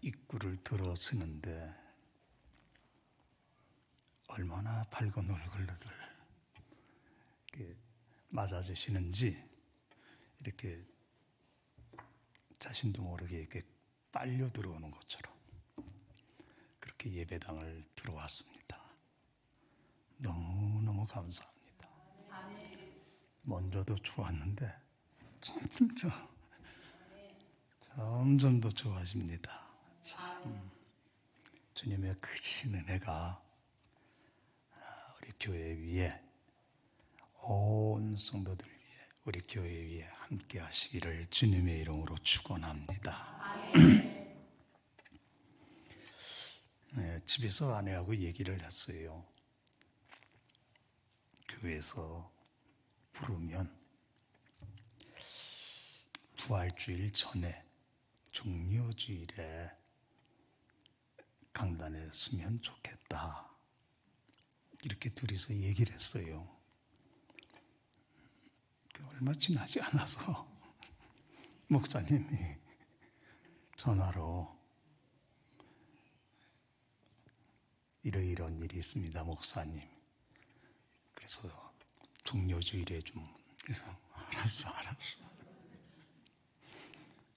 입구를 들어서는데 얼마나 밝은 얼굴을 이렇게 맞아주시는지 이렇게 자신도 모르게 이렇게 빨려 들어오는 것처럼 그렇게 예배당을 들어왔습니다. 너무너무 감사합니다. 먼저도 좋았는데 점점 더 좋아집니다. 참 주님의 크신 은혜가 우리 교회 위에 온 성도들 위해 우리 교회 위에 함께 하시기를 주님의 이름으로 축원합니다. 네, 집에서 아내하고 얘기를 했어요. 교회에서 부르면 부활주일 전에 종료주일에 강단에 서면 좋겠다. 이렇게 둘이서 얘기를 했어요. 얼마 지나지 않아서 목사님이 전화로 이런 일이 있습니다, 목사님. 그래서 종료주일에 좀 그래서 알았어.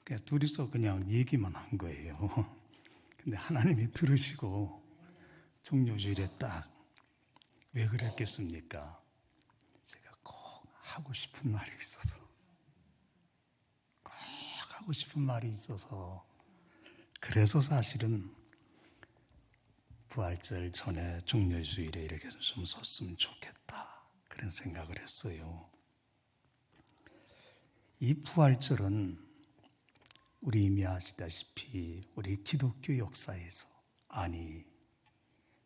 그냥 둘이서 그냥 얘기만 한 거예요. 근데 하나님이 들으시고 종료주일에 딱 왜 그랬겠습니까? 제가 꼭 하고 싶은 말이 있어서 그래서 사실은 부활절 전에 종료주일에 이렇게 좀 섰으면 좋겠다 그런 생각을 했어요. 이 부활절은 우리 이미 아시다시피 우리 기독교 역사에서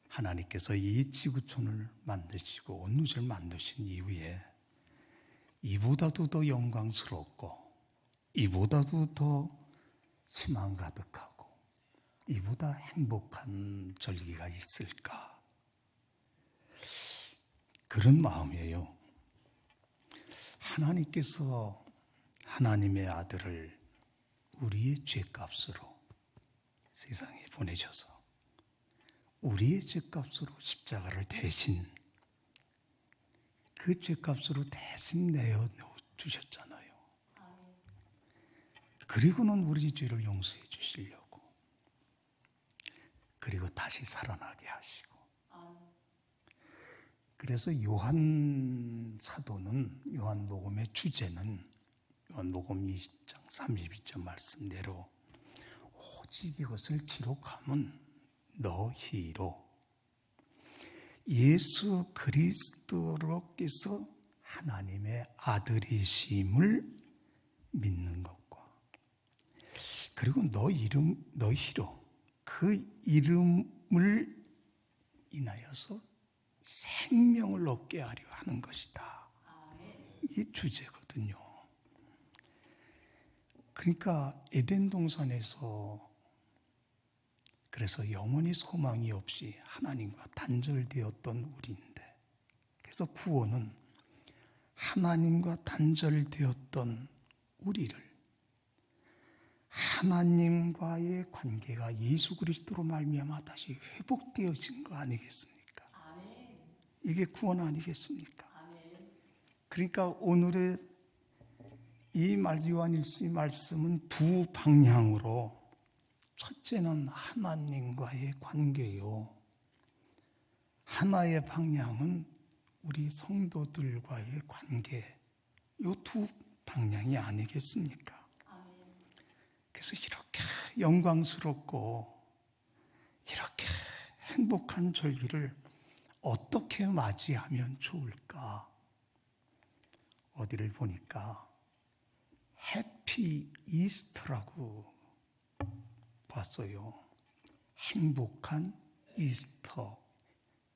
하나님께서 이 지구촌을 만드시고 온누리를 만드신 이후에 이보다도 더 영광스럽고 이보다도 더 희망 가득하고 이보다 행복한 절기가 있을까? 그런 마음이에요. 하나님께서 하나님의 아들을 우리의 죄값으로 세상에 보내셔서 우리의 죄값으로 십자가를 대신 그 죄값으로 대신 내어 주셨잖아요. 그리고는 우리 죄를 용서해 주시려고 그리고 다시 살아나게 하시고 그래서 요한 사도는 요한복음의 주제는 요한복음 20장 32절 말씀대로 오직 이것을 기록함은 너희로 예수 그리스도로께서 하나님의 아들이심을 믿는 것과 그리고 너희로 그 이름을 인하여서 생명을 얻게 하려 하는 것이다. 이게 주제거든요. 그러니까 에덴 동산에서 그래서 영원히 소망이 없이 하나님과 단절되었던 우리인데 그래서 구원은 하나님과 단절되었던 우리를 하나님과의 관계가 예수 그리스도로 말미암아 다시 회복되어진 거 아니겠습니까? 이게 구원 아니겠습니까? 그러니까 오늘의 이 요한 1서 말씀은 두 방향으로 첫째는 하나님과의 관계요. 하나의 방향은 우리 성도들과의 관계. 이 두 방향이 아니겠습니까? 그래서 이렇게 영광스럽고 이렇게 행복한 절기를 어떻게 맞이하면 좋을까? 어디를 보니까 해피 이스터라고 봤어요. 행복한 이스터,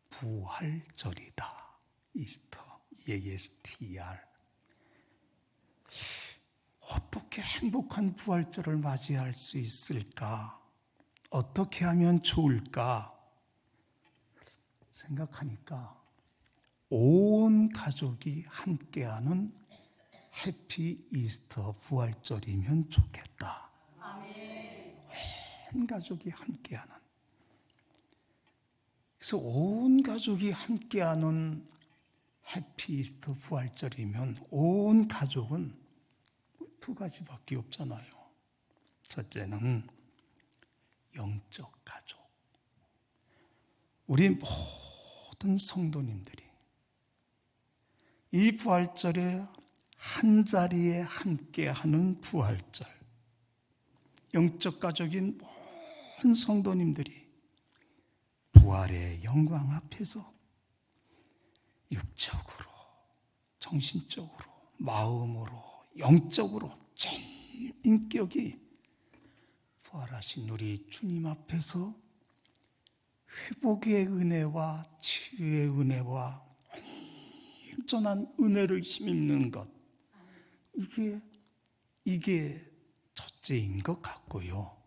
부활절이다. 이스터, ESTR. 어떻게 행복한 부활절을 맞이할 수 있을까? 어떻게 하면 좋을까? 생각하니까 온 가족이 함께하는 해피 이스터 부활절이면 좋겠다. 온 가족이 함께하는, 그래서 온 가족이 함께하는 해피이스터 부활절이면 온 가족은 두 가지밖에 없잖아요. 첫째는 영적 가족. 우리 모든 성도님들이 이 부활절에 한자리에 함께하는 부활절, 영적 가족인 모든 성도님들이 부활의 영광 앞에서 육적으로, 정신적으로, 마음으로, 영적으로 전 인격이 부활하신 우리 주님 앞에서 회복의 은혜와 치유의 은혜와 온전한 은혜를 힘입는 것, 이게 첫째인 것 같고요.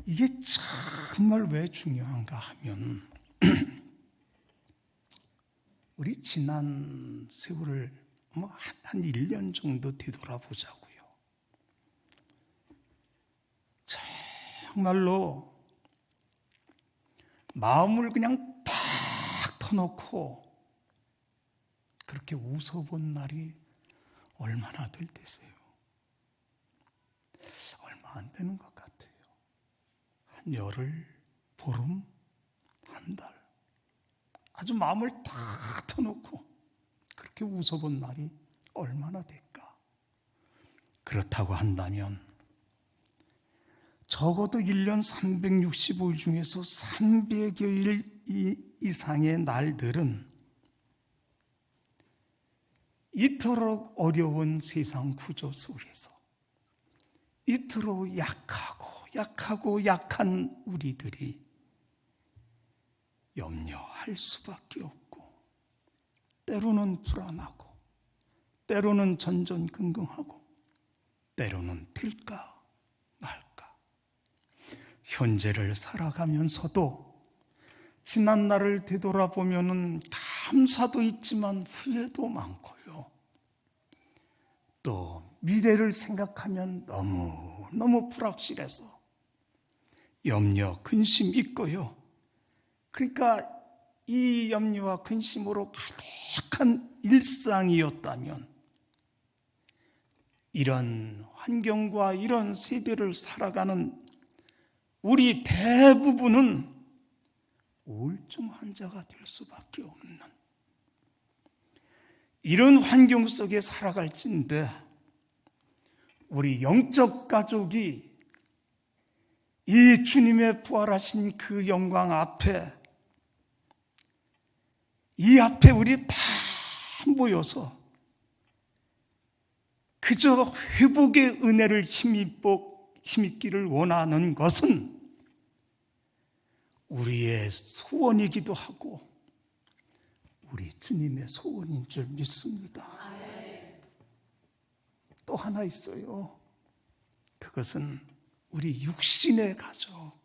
이게 정말 왜 중요한가 하면 우리 지난 세월을 한 1년 정도 되돌아보자고요. 정말로 마음을 그냥 탁 터놓고 그렇게 웃어본 날이 얼마나 될 때세요? 얼마 안 되는 것 같아요. 한 열흘, 보름, 한 달. 아주 마음을 탁 터놓고 그렇게 웃어본 날이 얼마나 될까? 그렇다고 한다면 적어도 1년 365일 중에서 300여일 이상의 날들은 이토록 어려운 세상 구조 속에서 이토록 약한 우리들이 염려할 수밖에 없고, 때로는 불안하고, 때로는 전전긍긍하고, 때로는 될까 말까. 현재를 살아가면서도 지난 날을 되돌아보면은 감사도 있지만 후회도 많고요. 또 미래를 생각하면 너무 불확실해서 염려, 근심 있고요. 그러니까 이 염려와 근심으로 가득한 일상이었다면 이런 환경과 이런 세대를 살아가는 우리 대부분은 우울증 환자가 될 수밖에 없는 이런 환경 속에 살아갈진데, 우리 영적 가족이 이 주님의 부활하신 그 영광 앞에, 이 앞에 우리 다 모여서 그저 회복의 은혜를 힘입기를 원하는 것은 우리의 소원이기도 하고 우리 주님의 소원인 줄 믿습니다. 또 하나 있어요. 그것은 우리 육신의 가족.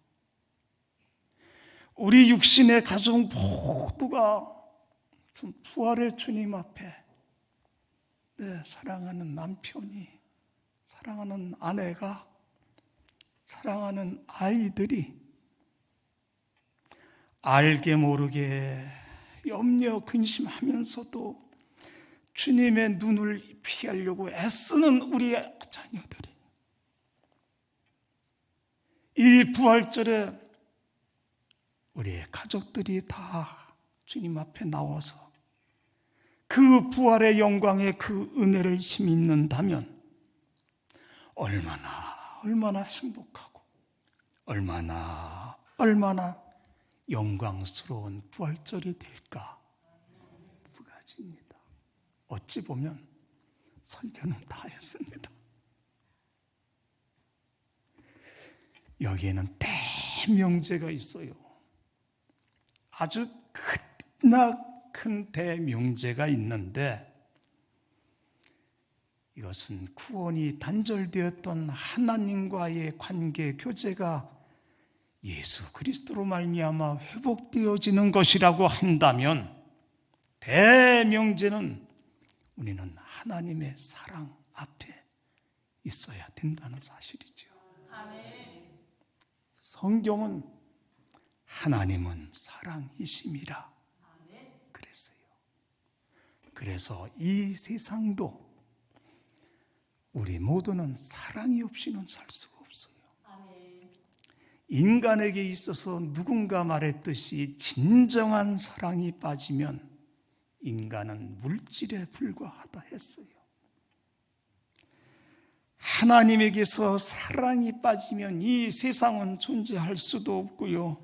우리 육신의 가족 모두가 부활의 주님 앞에 내 사랑하는 남편이, 사랑하는 아내가, 사랑하는 아이들이 알게 모르게 염려 근심하면서도 주님의 눈을 피하려고 애쓰는 우리의 자녀들이 이 부활절에 우리의 가족들이 다 주님 앞에 나와서 그 부활의 영광에 그 은혜를 힘입는다면 얼마나 행복하고 얼마나 영광스러운 부활절이 될까. 두 가지입니다. 어찌 보면 설교는 다 했습니다. 여기에는 대명제가 있어요. 아주 큰 대명제가 있는데, 이것은 구원이 단절되었던 하나님과의 관계 교제가 예수 그리스도로 말미암아 회복되어지는 것이라고 한다면, 대명제는 우리는 하나님의 사랑 앞에 있어야 된다는 사실이죠. 성경은 하나님은 사랑이심이라 그랬어요. 그래서 이 세상도 우리 모두는 사랑이 없이는 살 수가 없어요. 인간에게 있어서 누군가 말했듯이 진정한 사랑이 빠지면 인간은 물질에 불과하다 했어요. 하나님에게서 사랑이 빠지면 이 세상은 존재할 수도 없고요.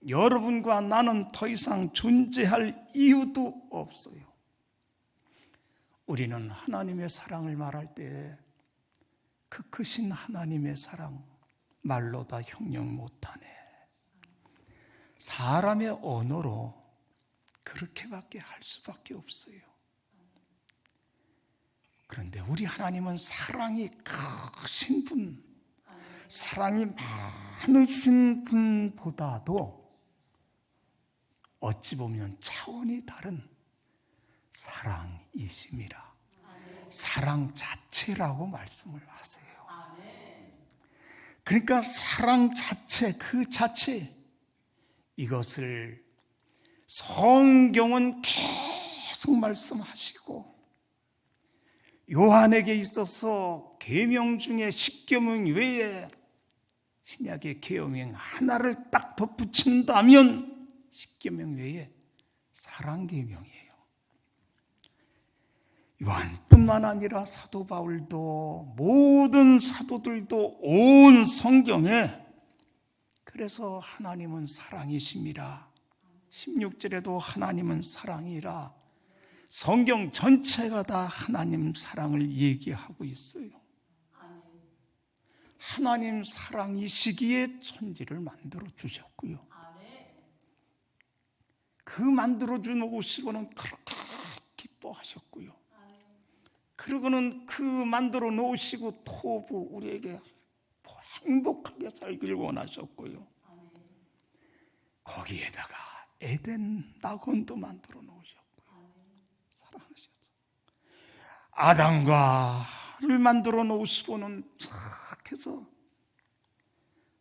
여러분과 나는 더 이상 존재할 이유도 없어요. 우리는 하나님의 사랑을 말할 때 그 크신 하나님의 사랑 말로 다 형용 못하네. 사람의 언어로 그렇게밖에 할 수밖에 없어요. 그런데 우리 하나님은 사랑이 크신 분, 사랑이 많으신 분보다도 어찌 보면 차원이 다른 사랑이심이라 사랑 자체라고 말씀을 하세요. 그러니까 사랑 자체, 그 자체, 이것을 성경은 계속 말씀하시고 요한에게 있어서 계명 중에 십계명 외에 신약의 계명 하나를 딱 덧붙인다면 십계명 외에 사랑계명이에요. 요한뿐만 아니라 사도 바울도 모든 사도들도 온 성경에 그래서 하나님은 사랑이심이라 16절에도 하나님은 사랑이라 성경 전체가 다 하나님 사랑을 얘기하고 있어요. 하나님 사랑이시기에 천지를 만들어 주셨고요. 그 만들어 주시고는 그렇게 기뻐하셨고요. 그러고는 그 만들어 놓으시고 토부 우리에게 행복하게 살길 원하셨고요. 거기에다가 에덴 낙원도 만들어 놓으셨고요. 사랑하셨죠. 아담과를 만들어 놓으시고는 쫙 해서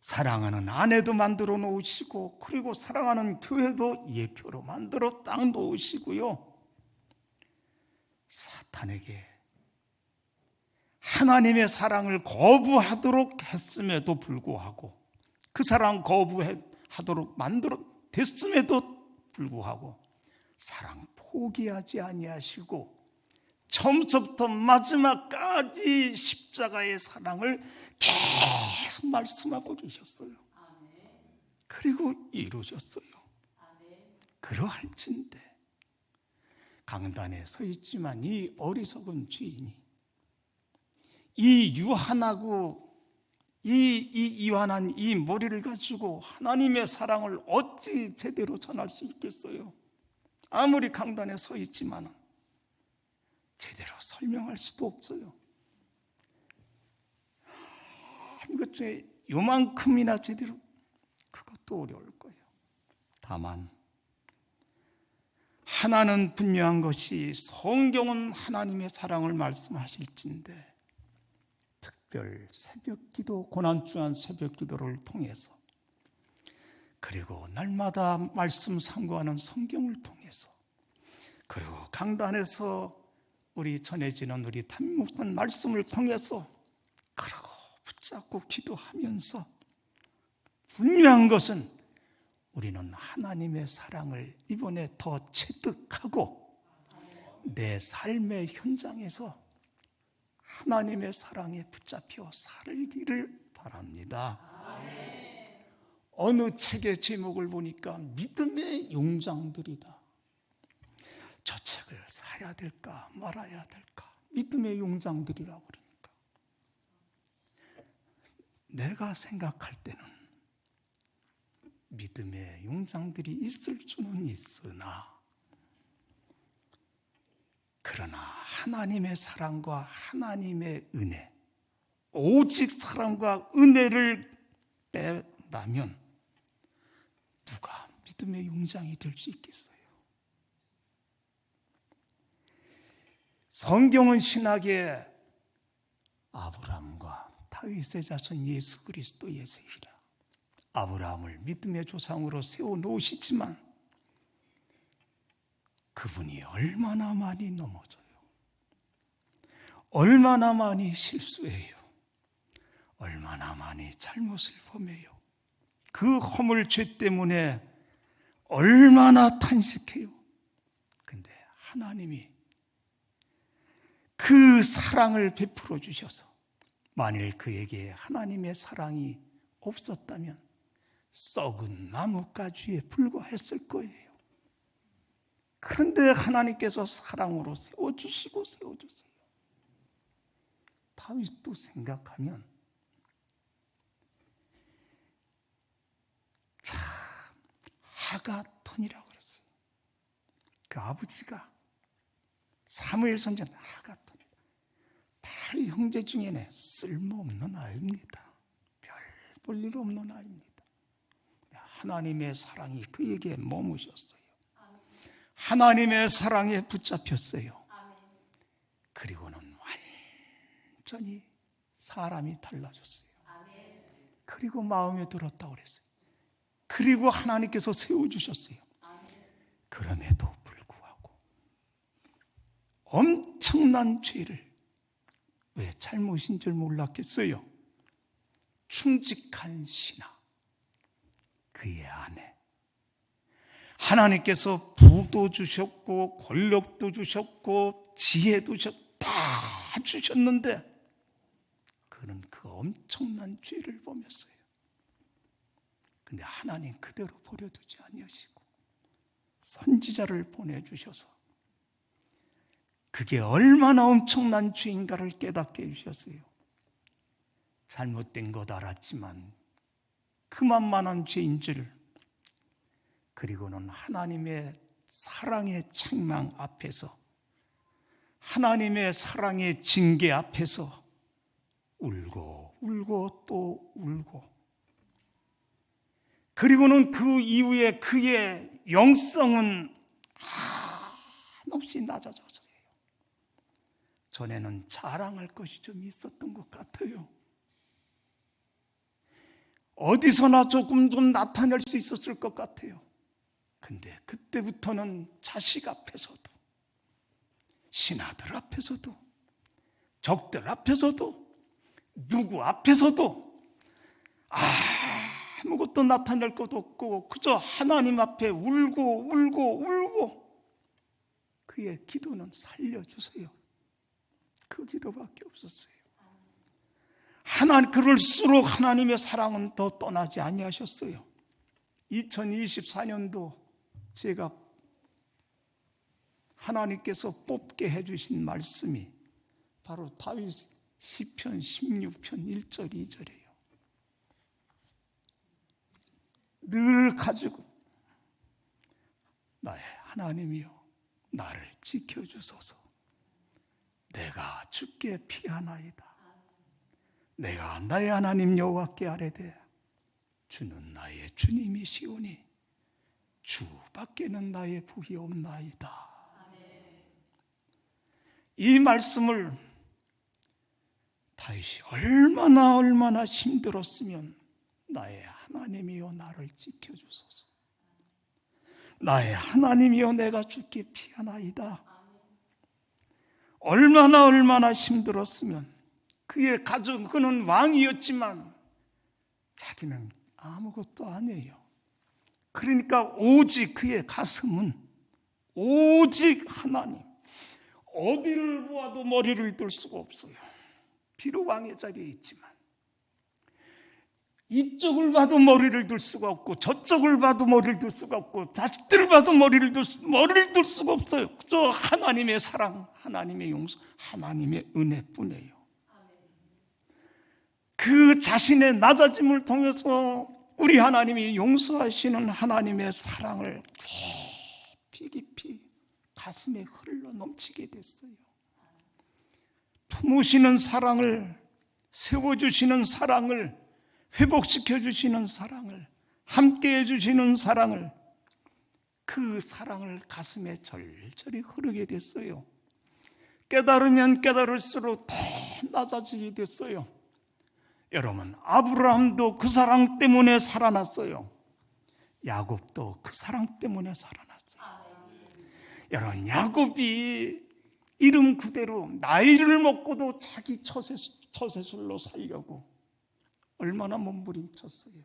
사랑하는 아내도 만들어 놓으시고 그리고 사랑하는 교회도 예표로 만들어 딱 놓으시고요. 사탄에게 하나님의 사랑을 거부하도록 했음에도 불구하고 그 사랑 거부하도록 만들어 됐음에도 불구하고 사랑 포기하지 아니하시고 처음부터 마지막까지 십자가의 사랑을 계속 말씀하고 계셨어요. 그리고 이루셨어요. 그러할진대 강단에 서 있지만 이 어리석은 죄인이 이 유한하고 이 유한한 이 머리를 가지고 하나님의 사랑을 어찌 제대로 전할 수 있겠어요? 아무리 강단에 서 있지만 제대로 설명할 수도 없어요. 이것 중에 요만큼이나 제대로 그것도 어려울 거예요. 다만 하나는 분명한 것이 성경은 하나님의 사랑을 말씀하실진데 특별 새벽기도, 고난주한 새벽기도를 통해서 그리고 날마다 말씀 상고하는 성경을 통해서 그리고 강단에서 우리 전해지는 우리 담임목사님 말씀을 통해서 그러고 붙잡고 기도하면서 분명한 것은 우리는 하나님의 사랑을 이번에 더 체득하고 내 삶의 현장에서 하나님의 사랑에 붙잡혀 살기를 바랍니다. 어느 책의 제목을 보니까 믿음의 용장들이다. 저 책을 사야 될까 말아야 될까 믿음의 용장들이라고 그러니까 내가 생각할 때는 믿음의 용장들이 있을 수는 있으나 그러나 하나님의 사랑과 하나님의 은혜 오직 사랑과 은혜를 빼라면 누가 믿음의 용장이 될 수 있겠어요? 성경은 신학의 아브라함과 다윗의 자손 예수 그리스도의 세이라. 아브라함을 믿음의 조상으로 세워놓으시지만 그분이 얼마나 많이 넘어져요. 얼마나 많이 실수해요. 얼마나 많이 잘못을 범해요. 그 허물 죄 때문에 얼마나 탄식해요. 근데 하나님이 그 사랑을 베풀어 주셔서 만일 그에게 하나님의 사랑이 없었다면 썩은 나뭇가지에 불과했을 거예요. 그런데 하나님께서 사랑으로 세워주시고 세워주세요. 다윗도 생각하면 참 하가톤이라고 그랬어요. 그 아버지가 사무엘 선지자 하가톤이다. 8형제 중에는 쓸모없는 아이입니다. 별 볼 일 없는 아이입니다. 하나님의 사랑이 그에게 머무셨어요. 하나님의 사랑에 붙잡혔어요. 그리고는 완전히 사람이 달라졌어요. 그리고 마음에 들었다고 그랬어요. 그리고 하나님께서 세워주셨어요. 그럼에도 불구하고 엄청난 죄를, 왜 잘못인 줄 몰랐겠어요? 충직한 신하, 그의 아내, 하나님께서 부도 주셨고 권력도 주셨고 지혜도 다 주셨는데 그는 그 엄청난 죄를 범했어요. 근데 하나님 그대로 버려두지 아니하시고 선지자를 보내주셔서 그게 얼마나 엄청난 죄인가를 깨닫게 해주셨어요. 잘못된 것 알았지만 그만만한 죄인 줄, 그리고는 하나님의 사랑의 책망 앞에서, 하나님의 사랑의 징계 앞에서 울고 울고 또 울고, 그리고는 그 이후에 그의 영성은 한없이 낮아졌어요. 전에는 자랑할 것이 좀 있었던 것 같아요. 어디서나 조금 좀 나타낼 수 있었을 것 같아요. 근데 그때부터는 자식 앞에서도, 신하들 앞에서도, 적들 앞에서도, 누구 앞에서도 아무것도 나타낼 것도 없고 그저 하나님 앞에 울고 울고 울고, 그의 기도는 살려주세요, 그 기도밖에 없었어요. 그럴수록 하나님의 사랑은 더 떠나지 아니하셨어요. 2024년도 제가 하나님께서 뽑게 해주신 말씀이 바로 다윗 시편 16편 1절 2절이에요. 늘 가지고 나의 하나님이여 나를 지켜주소서. 내가 주께 피하나이다. 내가 나의 하나님 여호와께 아뢰되 주는 나의 주님이시오니 주밖에는 나의 부이 없나이다. 이 말씀을 다윗이 얼마나 힘들었으면 나의 하나님이여 나를 지켜주소서. 나의 하나님이여 내가 주께 피하나이다. 얼마나 힘들었으면, 그의 가정, 그는 왕이었지만 자기는 아무것도 아니에요. 그러니까 오직 그의 가슴은 오직 하나님, 어디를 보아도 머리를 들 수가 없어요. 비록 왕의 자리에 있지만 이쪽을 봐도 머리를 들 수가 없고 저쪽을 봐도 머리를 들 수가 없고 자식들을 봐도 머리를 들 수가 없어요. 그저 하나님의 사랑, 하나님의 용서, 하나님의 은혜뿐이에요. 그 자신의 낮아짐을 통해서 우리 하나님이 용서하시는 하나님의 사랑을 깊이 가슴에 흘러 넘치게 됐어요. 품으시는 사랑을, 세워주시는 사랑을, 회복시켜주시는 사랑을, 함께해 주시는 사랑을, 그 사랑을 가슴에 절절히 흐르게 됐어요. 깨달으면 깨달을수록 더 낮아지게 됐어요. 여러분, 아브라함도 그 사랑 때문에 살아났어요. 야곱도 그 사랑 때문에 살아났어요. 여러분, 야곱이 이름 그대로 나이를 먹고도 자기 처세술로 살려고 얼마나 몸부림쳤어요.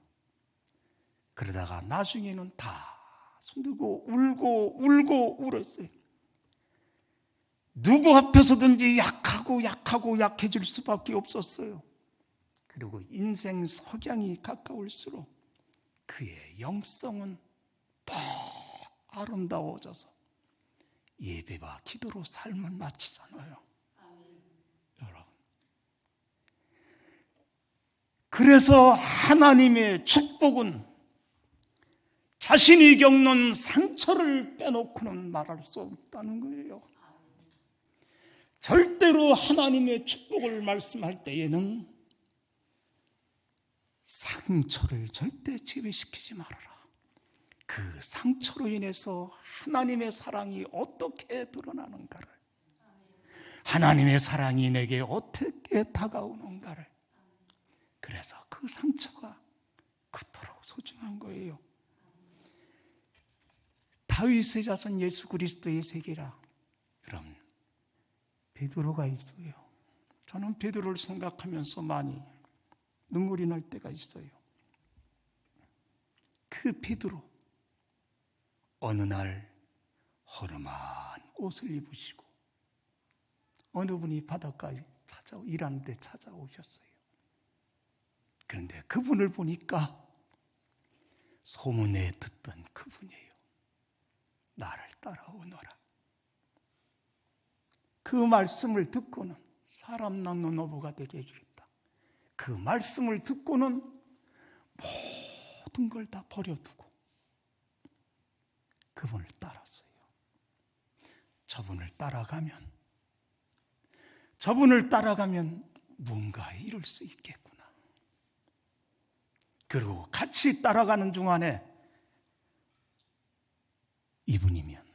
그러다가 나중에는 다 손들고 울고 울었어요. 누구 앞에서든지 약하고 약해질 수밖에 없었어요. 그리고 인생 석양이 가까울수록 그의 영성은 더 아름다워져서 예배와 기도로 삶을 마치잖아요. 여러분, 그래서 하나님의 축복은 자신이 겪는 상처를 빼놓고는 말할 수 없다는 거예요. 절대로 하나님의 축복을 말씀할 때에는 상처를 절대 제외시키지 말아라. 그 상처로 인해서 하나님의 사랑이 어떻게 드러나는가를, 하나님의 사랑이 내게 어떻게 다가오는가를, 그래서 그 상처가 그토록 소중한 거예요. 다윗의 자손 예수 그리스도의 세계라. 여러분, 베드로가 있어요. 저는 베드로를 생각하면서 많이 눈물이 날 때가 있어요. 그 베드로, 어느 날 허름한 옷을 입으시고 어느 분이 바닷가에 일하는데 찾아오셨어요. 그런데 그분을 보니까 소문에 듣던 그분이에요. 나를 따라오너라. 그 말씀을 듣고는 사람 낳는 어부가 되게 해주겠다. 그 말씀을 듣고는 모든 걸 다 버려두고 그분을 따랐어요. 저분을 따라가면 뭔가 이룰 수 있겠구나. 그리고 같이 따라가는 중간에 이분이면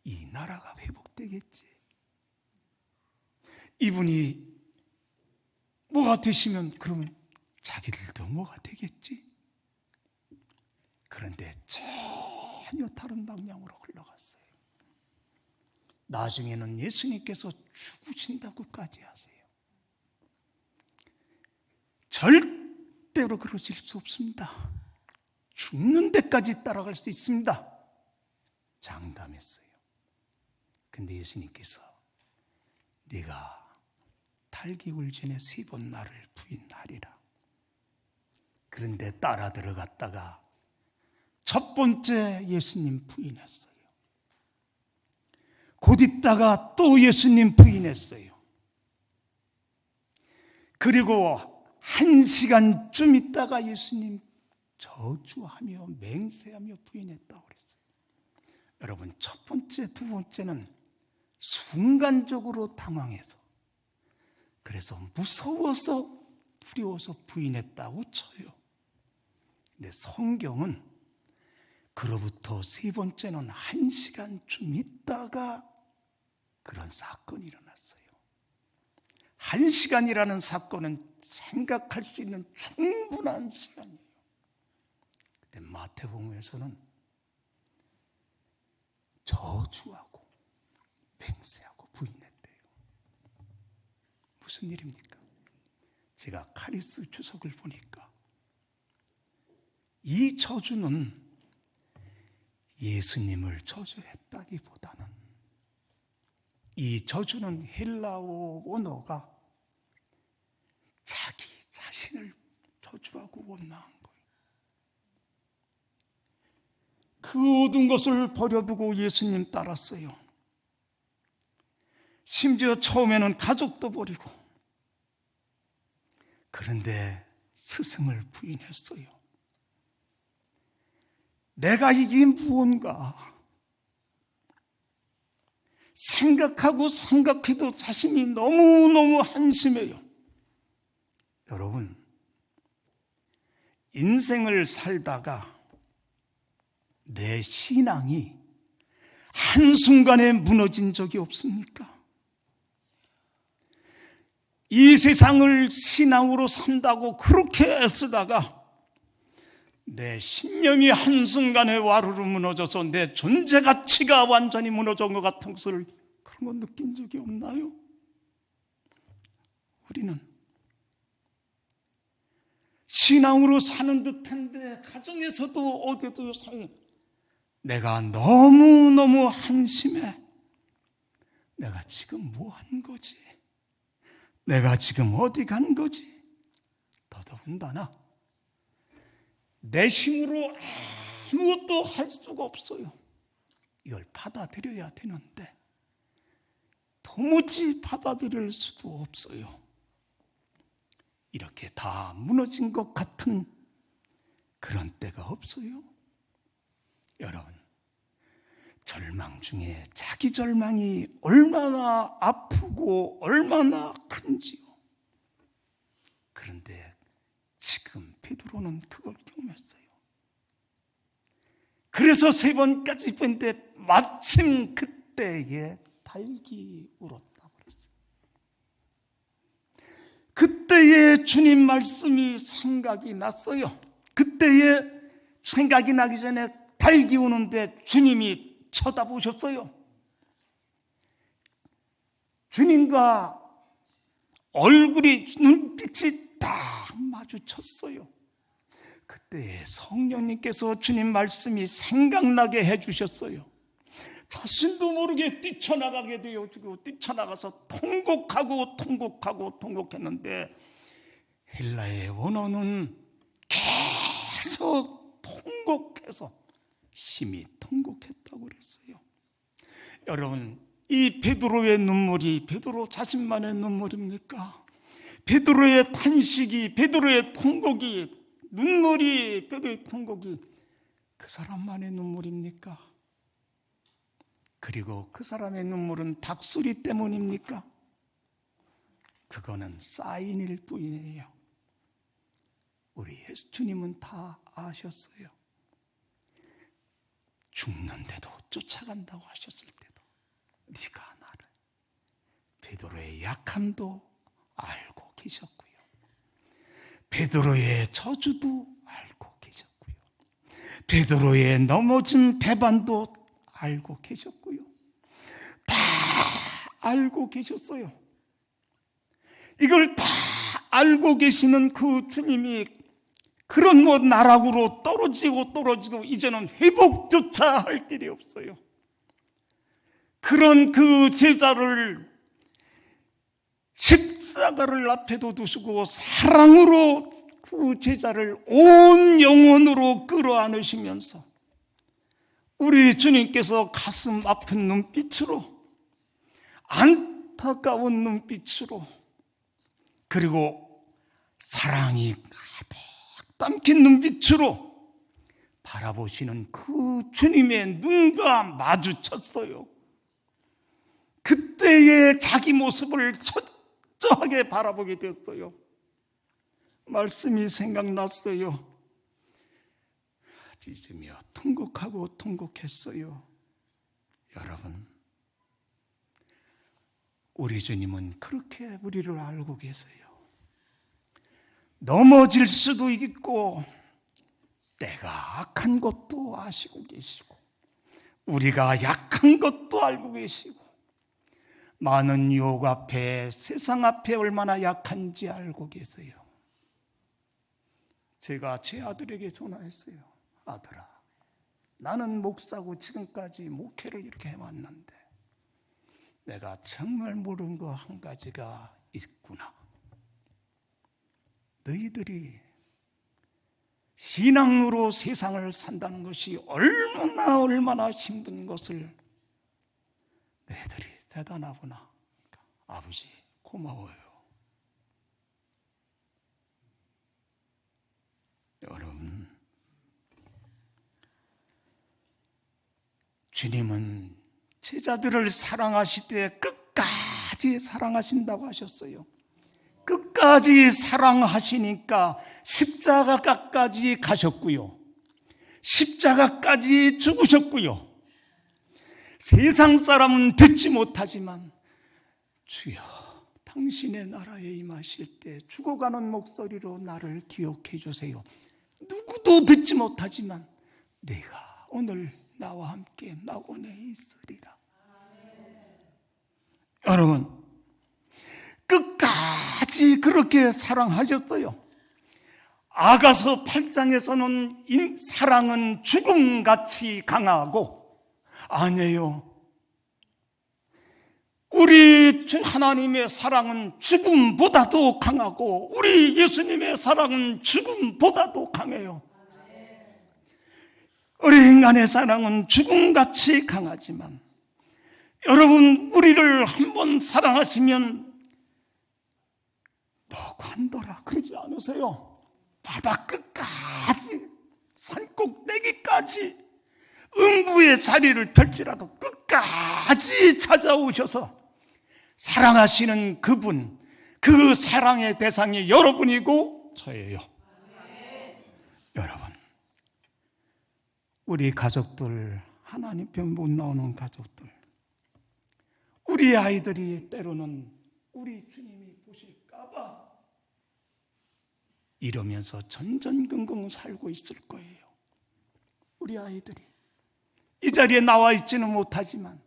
이 나라가 회복되겠지. 이분이 뭐가 되시면 그러면 자기들도 뭐가 되겠지. 그런데 전혀 다른 방향으로 흘러갔어요. 나중에는 예수님께서 죽으신다고까지 하세요. 절대로 그러실 수 없습니다. 죽는 데까지 따라갈 수 있습니다. 장담했어요. 근데 예수님께서 네가 탈기울 전에 3번 나를 부인하리라. 그런데 따라 들어갔다가 첫 번째 예수님 부인했어요. 곧 있다가 또 예수님 부인했어요. 그리고 1시간쯤 있다가 예수님 저주하며 맹세하며 부인했다고 그랬어요. 여러분, 첫 번째, 두 번째는 순간적으로 당황해서, 그래서 무서워서 두려워서 부인했다고 쳐요. 근데 성경은 그로부터 3번째는 1시간쯤 있다가 그런 사건이 일어났어요. 1시간이라는 사건은 생각할 수 있는 충분한 시간이에요. 근데 마태복음에서는 저주하고 맹세하고 부인했대요. 무슨 일입니까? 제가 카리스 주석을 보니까 이 저주는 예수님을 저주했다기보다는 이 저주는 헬라어 원어가 자기 자신을 저주하고 원망한 거예요. 그 모든 것을 버려두고 예수님 따랐어요. 심지어 처음에는 가족도 버리고. 그런데 스승을 부인했어요. 내가 이게 무언가 생각해도 자신이 너무너무 한심해요. 여러분, 인생을 살다가 내 신앙이 한순간에 무너진 적이 없습니까? 이 세상을 신앙으로 산다고 그렇게 애쓰다가 내 신념이 한순간에 와르르 무너져서 내 존재 가치가 완전히 무너진 것 같은 것을 그런 거 느낀 적이 없나요? 우리는 신앙으로 사는 듯한데 가정에서도 어디도 내가 너무너무 한심해. 내가 지금 뭐 한 거지? 내가 지금 어디 간 거지? 더더군다나 내 힘으로 아무것도 할 수가 없어요. 이걸 받아들여야 되는데 도무지 받아들일 수도 없어요. 이렇게 다 무너진 것 같은 그런 때가 없어요? 여러분, 절망 중에 자기 절망이 얼마나 아프고 얼마나 큰지요. 그런데 지금 베드로는 그걸 경험했어요. 그래서 3번까지 뵀는데 마침 그때에 달기 울었다고 그랬어요. 그때에 주님 말씀이 생각이 났어요. 그때에 생각이 나기 전에 달기 우는데 주님이 쳐다보셨어요. 주님과 얼굴이 눈빛이 딱 마주쳤어요. 그때 성령님께서 주님 말씀이 생각나게 해주셨어요. 자신도 모르게 뛰쳐나가게 되어지고 뛰쳐나가서 통곡했는데 헬라의 원어는 계속 통곡해서 심히 통곡했다고 그랬어요. 여러분, 이 베드로의 눈물이 베드로 자신만의 눈물입니까? 베드로의 탄식이, 베드로의 통곡이, 눈물이, 베드로의 통곡이 그 사람만의 눈물입니까? 그리고 그 사람의 눈물은 닭소리 때문입니까? 그거는 사인일 뿐이에요. 우리 예수님은 다 아셨어요. 죽는데도 쫓아간다고 하셨을 때도 네가 나를, 베드로의 약함도 알고 계셨고요. 베드로의 저주도 알고 계셨고요. 베드로의 넘어진 배반도 알고 계셨고요. 다 알고 계셨어요. 이걸 다 알고 계시는 그 주님이 그런 나락으로 떨어지고 이제는 회복조차 할 길이 없어요. 그런 그 제자를 십자가를 앞에도 두시고 사랑으로 그 제자를 온 영혼으로 끌어안으시면서 우리 주님께서 가슴 아픈 눈빛으로, 안타까운 눈빛으로, 그리고 사랑이 가득 담긴 눈빛으로 바라보시는 그 주님의 눈과 마주쳤어요. 그때의 자기 모습을 철저하게 바라보게 됐어요. 말씀이 생각났어요. 짖으며 통곡했어요. 여러분, 우리 주님은 그렇게 우리를 알고 계세요. 넘어질 수도 있고 때가 악한 것도 아시고 계시고 우리가 약한 것도 알고 계시고 많은 유혹 앞에, 세상 앞에 얼마나 약한지 알고 계세요. 제가 제 아들에게 전화했어요. 아들아, 나는 목사고 지금까지 목회를 이렇게 해왔는데 내가 정말 모르는 거 한 가지가 있구나. 너희들이 신앙으로 세상을 산다는 것이 얼마나 힘든 것을 너희들이 대단하구나. 아버지 고마워요. 여러분, 주님은 제자들을 사랑하시되 끝까지 사랑하신다고 하셨어요. 끝까지 사랑하시니까 십자가까지 가셨고요. 십자가까지 죽으셨고요. 세상 사람은 듣지 못하지만 주여 당신의 나라에 임하실 때 죽어가는 목소리로 나를 기억해 주세요. 누구도 듣지 못하지만 내가 오늘 나와 함께 낙원에 있으리라. 여러분, 끝까지 그렇게 사랑하셨어요. 아가서 8장에서는 사랑은 죽음같이 강하고, 아니에요. 우리 하나님의 사랑은 죽음보다도 강하고 우리 예수님의 사랑은 죽음보다도 강해요. 우리 인간의 사랑은 죽음같이 강하지만 여러분, 우리를 한번 사랑하시면 너 관둬라 그러지 않으세요. 바다 끝까지, 산꼭대기까지, 음부의 자리를 펼치라도 끝까지 찾아오셔서 사랑하시는 그분, 그 사랑의 대상이 여러분이고 저예요. 여러분, 우리 가족들, 하나님 편 못 나오는 가족들, 우리 아이들이 때로는 우리 주님이 보실까봐 이러면서 전전긍긍 살고 있을 거예요. 우리 아이들이 이 자리에 나와 있지는 못하지만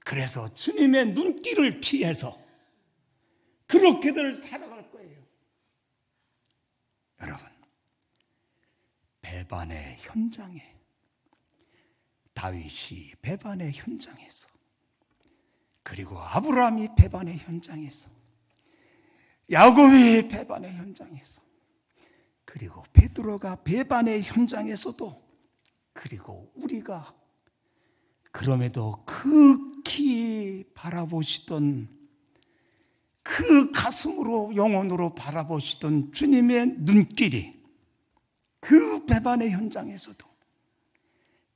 그래서 주님의 눈길을 피해서 그렇게들 살아갈 거예요. 여러분, 배반의 현장에, 다윗이 배반의 현장에서, 그리고 아브라함이 배반의 현장에서, 야곱이 배반의 현장에서, 그리고 베드로가 배반의 현장에서도, 그리고 우리가 그럼에도 극히 바라보시던, 그 가슴으로, 영혼으로 바라보시던 주님의 눈길이 그 배반의 현장에서도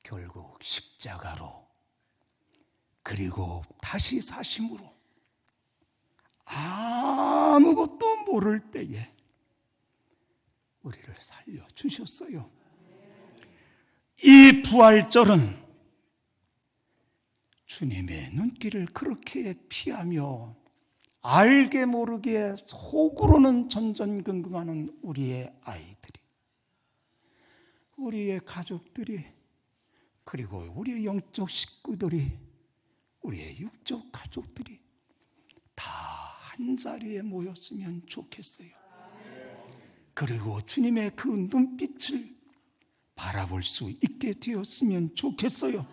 결국 십자가로, 그리고 다시 사심으로 아무것도 모를 때에 우리를 살려주셨어요. 이 부활절은 주님의 눈길을 그렇게 피하며 알게 모르게 속으로는 전전긍긍하는 우리의 아이들이, 우리의 가족들이, 그리고 우리의 영적 식구들이, 우리의 육적 가족들이 다 한자리에 모였으면 좋겠어요. 그리고 주님의 그 눈빛을 바라볼 수 있게 되었으면 좋겠어요.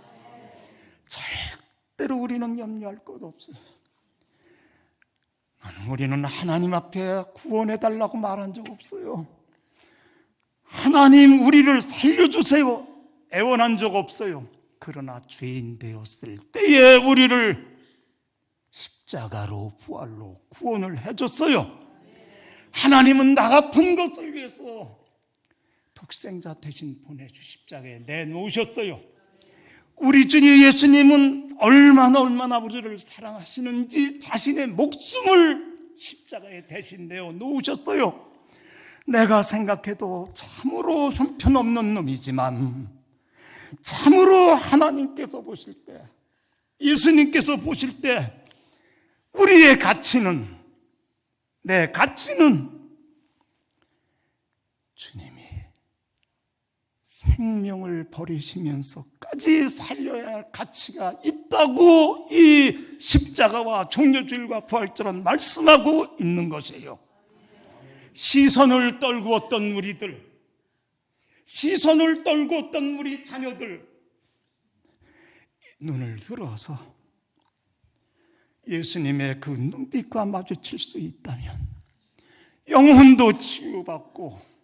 절대로 우리는 염려할 것 없어요. 우리는 하나님 앞에 구원해달라고 말한 적 없어요. 하나님 우리를 살려주세요 애원한 적 없어요. 그러나 죄인 되었을 때에 우리를 십자가로, 부활로 구원을 해줬어요. 하나님은 나 같은 것을 위해서 독생자 대신 보내주 십자가에 내놓으셨어요. 우리 주님 예수님은 얼마나 우리를 사랑하시는지 자신의 목숨을 십자가에 대신 내어놓으셨어요. 내가 생각해도 참으로 형편없는 놈이지만 참으로 하나님께서 보실 때, 예수님께서 보실 때 우리의 가치는, 내 가치는 주님이 생명을 버리시면서까지 살려야 할 가치가 있다고 이 십자가와 종려주일과 부활절은 말씀하고 있는 것이에요. 시선을 떨구었던 우리들, 시선을 떨구었던 우리 자녀들, 눈을 들어서 예수님의 그 눈빛과 마주칠 수 있다면 영혼도 치유받고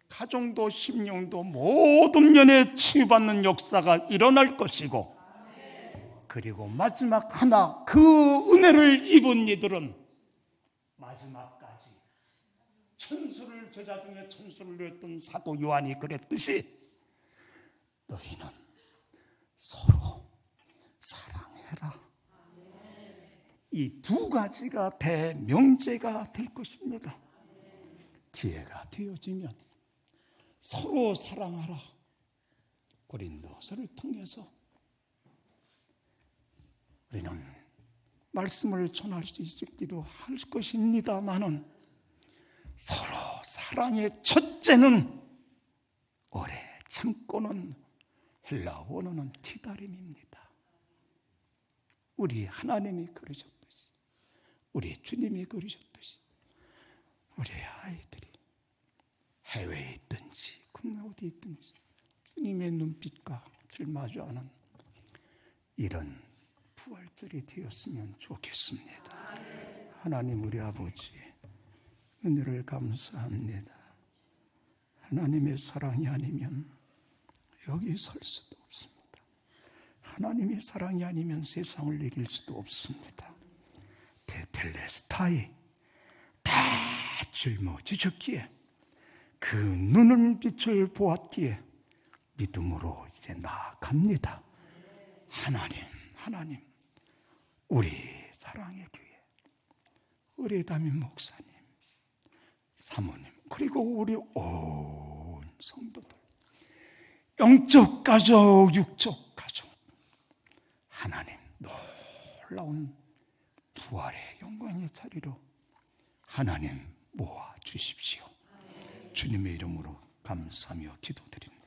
가정도 심령도 모든 면에 치유받는 역사가 일어날 것이고, 그리고 마지막 하나, 그 은혜를 입은 이들은 마지막까지 천수를, 제자 중에 천수를 냈던 사도 요한이 그랬듯이 너희는 서로 사랑해라. 이 두 가지가 대명제가 될 것입니다. 기회가 되어지면 서로 사랑하라. 고린도서를 통해서 우리는 말씀을 전할 수 있기도 할 것입니다마는 서로 사랑의 첫째는 오래 참고는 헬라 원어는 기다림입니다. 우리 하나님이 그러셨듯이, 우리 주님이 그러셨듯이 우리 아이들이 해외에 있든지 국내 어디 있든지 주님의 눈빛과 줄 마주하는 이런 부활절이 되었으면 좋겠습니다. 하나님 우리 아버지 은혜를 감사합니다. 하나님의 사랑이 아니면 여기 설 수도 없습니다. 하나님의 사랑이 아니면 세상을 이길 수도 없습니다. 테텔레스타이 다 짊어지셨기에 그 눈은 빛을 보았기에 믿음으로 이제 나아갑니다. 하나님 우리 사랑의 교회 의뢰담임 목사님, 사모님, 그리고 우리 온 성도들, 영적 가족, 육적 가족, 하나님 놀라운 부활의 영광의 자리로 하나님 모아 주십시오. 주님의 이름으로 감사하며 기도드립니다.